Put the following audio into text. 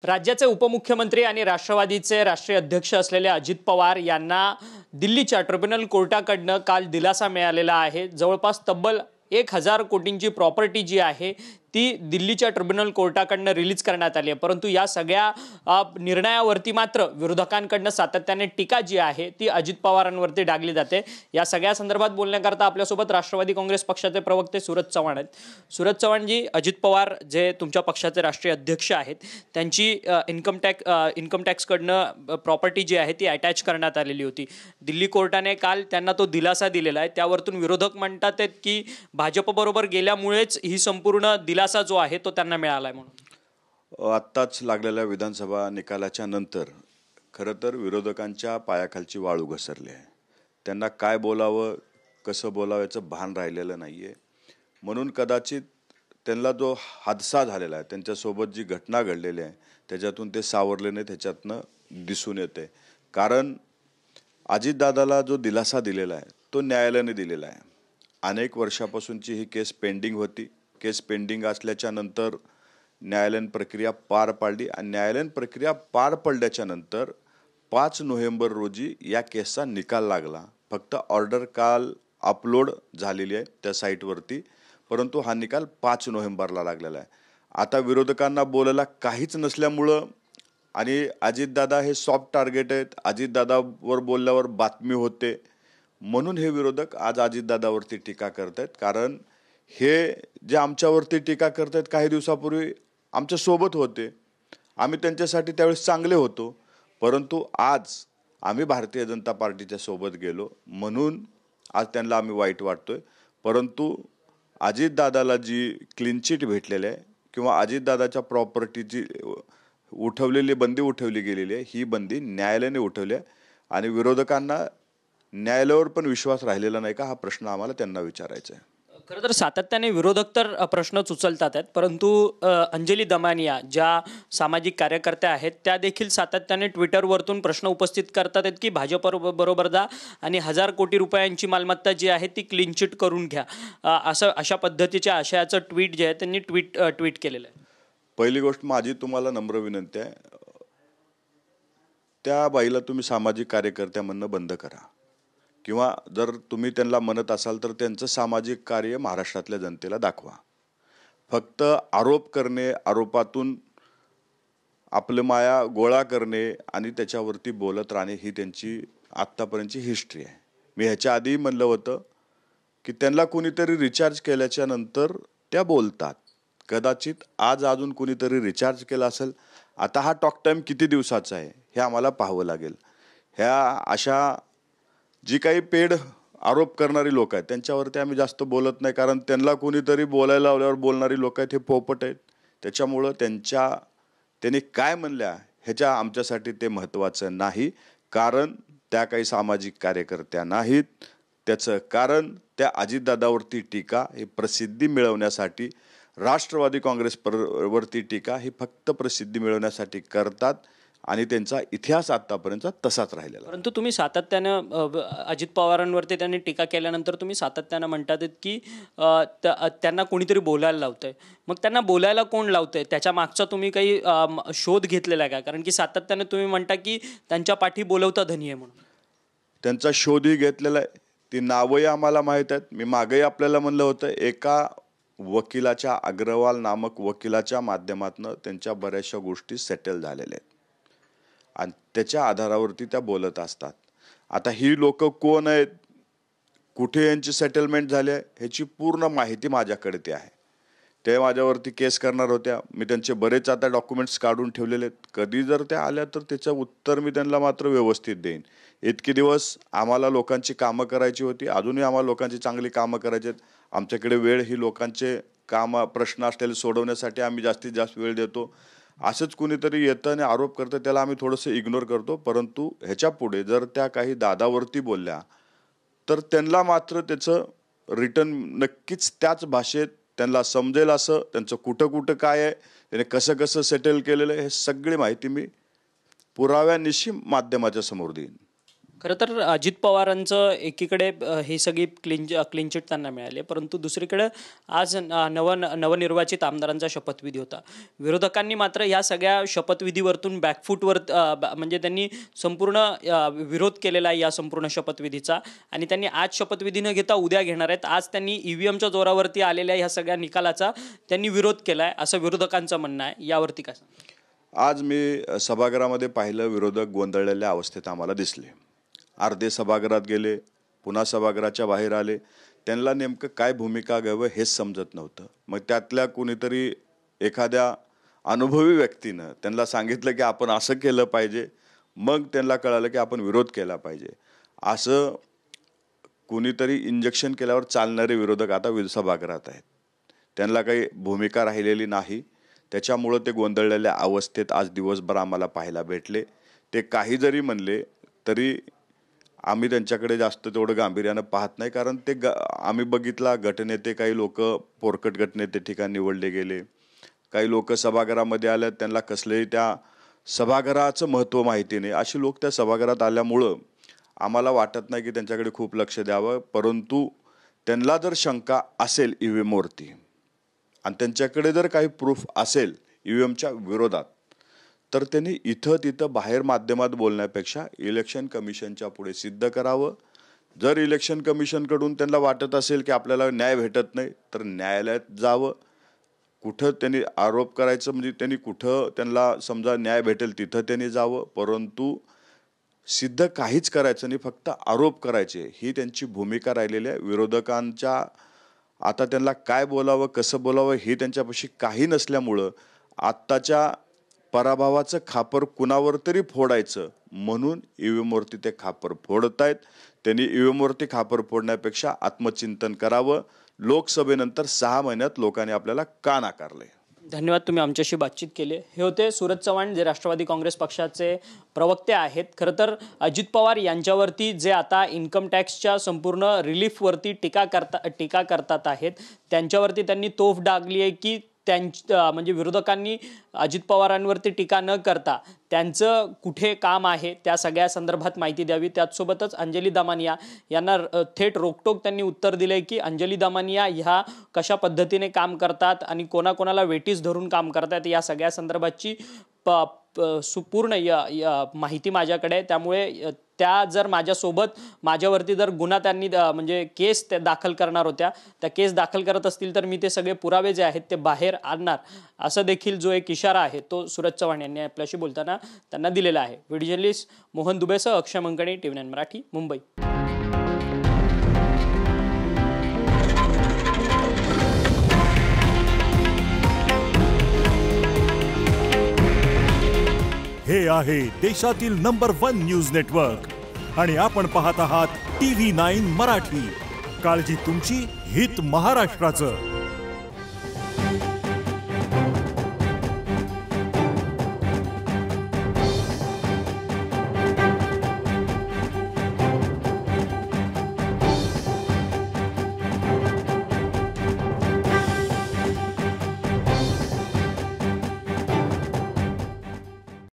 राज्याचे उपमुख्यमंत्री आणि राष्ट्रवादीचे राष्ट्रीय अध्यक्ष असलेले अजित पवार यांना दिल्लीच्या ट्रिब्युनल कोर्टाकडनं काल दिलासा मिळालेला आहे। जवळपास तब्बल 1000 कोटींची प्रॉपर्टी जी आहे ती दिल्लीच्या ट्रिब्युनल कोर्टाकडनं रिलीज करण्यात आली आहे। परंतु या सगळ्या निर्णयावरती मात्र विरोधकांकडनं सातत्याने टीका जी आहे ती अजित पवारांवरती डागली जाते। या सगळ्या संदर्भात बोलण्याकरता आपल्यासोबत राष्ट्रवादी काँग्रेस पक्षाचे प्रवक्ते सूरज चव्हाण आहेत। सूरज चव्हाण जी, अजित पवार जे तुमच्या पक्षाचे राष्ट्रीय अध्यक्ष आहेत त्यांची इन्कम टॅक्सकडनं प्रॉपर्टी जी आहे ती अटॅच करण्यात आलेली होती। दिल्ली कोर्टाने काल त्यांना तो दिलासा दिलेला आहे। त्यावरतून विरोधक म्हणतात की भाजप बरोबर गेल्यामुळेच ही संपूर्ण दिलासा जो आहे तो त्यांना मिळालाय म्हणून। आत्ताच लागलेल्या विधानसभा निकालाच्या नंतर खरं तर विरोधकांच्या पायाखालची वाळू घसरली आहे। त्यांना काय बोलावं कसं बोलावं याचं भान राहिलेलं नाहीये। म्हणून कदाचित त्यांना जो हादसा झालेला आहे, त्यांच्यासोबत जी घटना घडलेली आहे त्याच्यातून ते सावरले नाही, त्याच्यातनं दिसून येते। कारण अजितदादाला जो दिलासा दिलेला आहे तो न्यायालयाने दिलेला आहे। अनेक वर्षापासूनची ही केस पेंडिंग होती। केस पेंडिंग असल्याच्या नंतर न्यायालयीन प्रक्रिया पार पाडली आणि न्यायालयीन प्रक्रिया पार पडल्याच्या नंतर 5 नोव्हेंबर रोजी या केसचा निकाल लागला। फक्त ऑर्डर काल अपलोड झालेली आहे त्या साईटवरती, परंतु हा निकाल 5 नोव्हेंबरला लागलेला आहे। आता विरोधकांना बोलायला काहीच नसल्यामुळं आणि अजितदादा हे सॉफ्ट टार्गेट आहेत, अजितदादावर बोलल्यावर बातमी होते, म्हणून हे विरोधक आज अजितदादावरती टीका करतायत। कारण हे जे आमच्यावरती टीका करतायत काही दिवसापूर्वी आमच्या सोबत होते, आम्ही त्यांच्यासाठी त्यावेळेस चांगले होतो, परंतु आज आम्ही भारतीय जनता पार्टीच्या सोबत गेलो म्हणून आज त्यांना आम्ही वाईट वाटतोय। परंतु अजितदादाला जी क्लीन चिट भेटलेली आहे किंवा अजितदादाच्या प्रॉपर्टीची बंदी उठवली गेलेली आहे, ही बंदी न्यायालयाने उठवली आहे आणि विरोधकांना न्यायालयावर पण विश्वास राहिलेला नाही का, हा प्रश्न आम्हाला त्यांना विचारायचा आहे। खरं तर सातत्याने विरोधक तर प्रश्न उचलतात आहेत, परंतु अंजली दमानिया ज्या सामाजिक कार्यकर्त्या आहेत त्या देखील सातत्याने ट्विटरवरतून प्रश्न उपस्थित करतात आहेत की भाजप बरोबर जा आणि 1000 कोटी रुपयांची मालमत्ता जी आहे ती क्लीन चिट करून घ्या, अशा पद्धतीच्या आशयाचं ट्विट जे आहे त्यांनी ट्विट केलेलं आहे। पहिली गोष्ट माझी तुम्हाला नम्र विनंती आहे, त्या बाईला तुम्ही सामाजिक कार्यकर्त्या म्हणणं बंद करा, किंवा जर तुम्ही त्यांना म्हणत असाल तर त्यांचं सामाजिक कार्य महाराष्ट्रातल्या जनतेला दाखवा। फक्त आरोप करणे, आरोपातून आपलं माया गोळा करणे आणि त्याच्यावरती बोलत राहणे ही त्यांची आत्तापर्यंतची हिस्ट्री आहे। मी ह्याच्या आधी म्हणलं होतं की त्यांना कुणीतरी रिचार्ज केल्याच्या नंतर त्या बोलतात। कदाचित आज अजून कुणीतरी रिचार्ज केला असेल। आता हा टॉक टाईम किती दिवसाचा आहे हे आम्हाला पाहावं लागेल। ह्या अशा जी काही पेड आरोप करणारी लोक आहेत त्यांच्यावरती आम्ही जास्त बोलत नाही, कारण त्यांना कोणीतरी बोलायला लावल्यावर बोलणारी लोक आहेत हे पोपट आहेत। त्याच्यामुळं त्यांनी काय म्हणल्या ह्याच्या आमच्यासाठी ते महत्त्वाचं नाही, कारण त्या काही सामाजिक कार्यकर्त्या नाहीत। त्याचं कारण त्या अजितदादावरती टीका ही प्रसिद्धी मिळवण्यासाठी, राष्ट्रवादी काँग्रेस वरती टीका ही फक्त प्रसिद्धी मिळवण्यासाठी करतात आणि त्यांचा इतिहास आतापर्यंत तसाच राहिलेला। परंतु तुम्ही सातत्यानं अजित पवारांवरती त्यांनी टीका केल्यानंतर तुम्ही सातत्यानं म्हणतात की त्यांना कोणीतरी बोलायला लावतंय, मग त्यांना बोलायला कोण लावतंय त्याच्या मागचा तुम्ही काही शोध घेतलेला आहे का? कारण की सातत्याने तुम्ही म्हणता की त्यांच्या पाठी बोलवता धनी आहे म्हणून। त्यांचा शोधही घेतलेला आहे, ती नावही आम्हाला माहीत आहेत। मी मागेही आपल्याला म्हणलं होतं, एका वकिलाच्या, अग्रवाल नामक वकिलाच्या माध्यमातून त्यांच्या बऱ्याचशा गोष्टी सेटल झालेल्या आहेत आणि त्याच्या आधारावरती त्या बोलत असतात। आता ही लोक कोण आहेत, कुठे यांची सेटलमेंट झाली आहे ह्याची पूर्ण माहिती माझ्याकडे ती आहे। ते माझ्यावरती केस करणार होत्या, मी त्यांचे बरेच आता डॉक्युमेंट्स काढून ठेवलेले आहेत। कधी जर त्या आल्या तर त्याचं उत्तर मी त्यांना मात्र व्यवस्थित देईन। इतके दिवस आम्हाला लोकांची कामं करायची होती, अजूनही आम्हाला लोकांची चांगली कामं करायची आहेत। आमच्याकडे वेळ ही लोकांचे प्रश्न असलेले सोडवण्यासाठी आम्ही जास्तीत जास्त वेळ देतो। असंच कुणीतरी येतं आणि आरोप करतं त्याला आम्ही थोडंसं इग्नोर करतो, परंतु ह्याच्या पुढे जर त्या काही दादावरती बोलल्या तर त्यांना मात्र त्याचं रिटर्न नक्कीच त्याच भाषेत त्यांना समजेल असं, त्यांचं कुठं कुठं काय आहे, त्याने कसं कसं सेटल केलेलं आहे, हे सगळी माहिती मी पुराव्यानिशी माध्यमाच्या समोर देईन। खरं तर अजित पवारांचं एकीकडे ही सगळी क्लीन चिट त्यांना मिळाली, परंतु दुसरीकडे आज नवनिर्वाचित आमदारांचा शपथविधी होता. विरोधकांनी मात्र या सगळ्या शपथविधीवरतून बॅकफूटवर म्हणजे त्यांनी संपूर्ण विरोध केलेला आहे या संपूर्ण शपथविधीचा, आणि त्यांनी आज शपथविधी न घेता उद्या घेणार आहेत. आज त्यांनी EVMच्या जोरावरती आलेल्या ह्या सगळ्या निकालाचा त्यांनी विरोध केला आहे असं विरोधकांचं म्हणणं आहे. यावरती काय सांगा? आज मी सभागृहामध्ये पाहिलं, विरोधक गोंधळलेल्या अवस्थेत आम्हाला दिसले. अर्धे सभागृहात गेले, पुन्हा सभागृहाच्या बाहेर आले. त्यांना नेमकं काय भूमिका घ्यावं हेच समजत नव्हतं. मग त्यातल्या कुणीतरी एखाद्या अनुभवी व्यक्तीनं त्यांना सांगितलं की आपण असं केलं पाहिजे. मग त्यांना कळालं की आपण विरोध केला पाहिजे. असं कुणीतरी इंजेक्शन केल्यावर चालणारे विरोधक आता सभागृहात आहेत. त्यांना काही भूमिका राहिलेली नाही. त्याच्यामुळं ते गोंधळलेल्या अवस्थेत आज दिवसभर आम्हाला पाहायला भेटले. ते काही जरी म्हणले तरी आम्ही त्यांच्याकडे जास्त तेवढं गांभीर्यानं पाहत नाही, कारण ते आम्ही बघितला गटनेते, काही लोक पोरकट गटनेते ठिकाणी निवडले गेले. काही लोक सभागृहामध्ये आले, त्यांना कसलेही त्या सभागृहाचं महत्त्व माहिती नाही. अशी लोक त्या सभागृहात आल्यामुळं आम्हाला वाटत नाही की त्यांच्याकडे खूप लक्ष द्यावं. परंतु त्यांना जर शंका असेल EVMवरती आणि त्यांच्याकडे जर काही प्रूफ असेल EVMच्या विरोधात, तर त्यांनी इथं तिथं बाहेर माध्यमात बोलण्यापेक्षा इलेक्शन कमिशनच्या पुढे सिद्ध करावं. जर इलेक्शन कमिशनकडून त्यांना वाटत असेल की आपल्याला न्याय भेटत नाही, तर न्यायालयात जावं. कुठं त्यांनी आरोप करायचं म्हणजे त्यांनी कुठं त्यांना समजा न्याय भेटेल तिथं त्यांनी जावं. परंतु सिद्ध काहीच करायचं नाही, फक्त आरोप करायचे, ही त्यांची भूमिका राहिलेली आहे. विरोधकांच्या आता त्यांना काय बोलावं, कसं बोलावं हे त्यांच्यापाशी काही नसल्यामुळं आत्ताच्या पराभवाचं खापर कुणावर तरी फोडायचं म्हणून EVMवरती ते खापर फोडत आहेत. त्यांनी EVMवरती खापर फोडण्यापेक्षा आत्मचिंतन करावं. लोकसभेनंतर 6 महिन्यात लोकांनी आपल्याला का नाकारले. धन्यवाद, तुम्ही आमच्याशी बातचीत केली. हे होते सूरज चव्हाण, जे राष्ट्रवादी काँग्रेस पक्षाचे प्रवक्ते आहेत. खरं तर अजित पवार यांच्यावरती जे आता इन्कम टॅक्सच्या संपूर्ण रिलीफवरती टीका करतात आहेत, त्यांच्यावरती त्यांनी तोफ डागली आहे की म्हणजे विरोधकांनी अजित पवारांवरती टीका न करता त्यांचं कुठे काम आहे त्या सगळ्या संदर्भात माहिती द्यावी. त्याचसोबतच अंजली दामानिया यांना थेट रोकटोक त्यांनी उत्तर दिले की अंजली दामानिया ह्या कशा पद्धतीने काम करतात आणि कोणाकोणाला वेटीस धरून काम करतात या सगळ्या संदर्भाची सुपूर्ण माहिती माझ्याकडे आहे. त्यामुळे त्या जर माझ्यावरती जर गुन्हा त्यांनी म्हणजे केस दाखल करणार होत्या, त्या केस दाखल करत असतील तर मी ते सगळे पुरावे जे आहेत ते बाहेर आणणार, असं देखील जो एक इशारा आहे तो सूरज चव्हाण यांनी आपल्याशी बोलताना त्यांना दिलेला आहे. व्हिडिओ जर्नलिस्ट मोहन दुबेसह अक्षय मंकणी, TV9 मराठी, मुंबई. हे आहे देशातील नंबर 1 न्यूज नेटवर्क आणि आपण पाहत आहात TV9 मराठी. काळजी तुमची, हित महाराष्ट्राचं.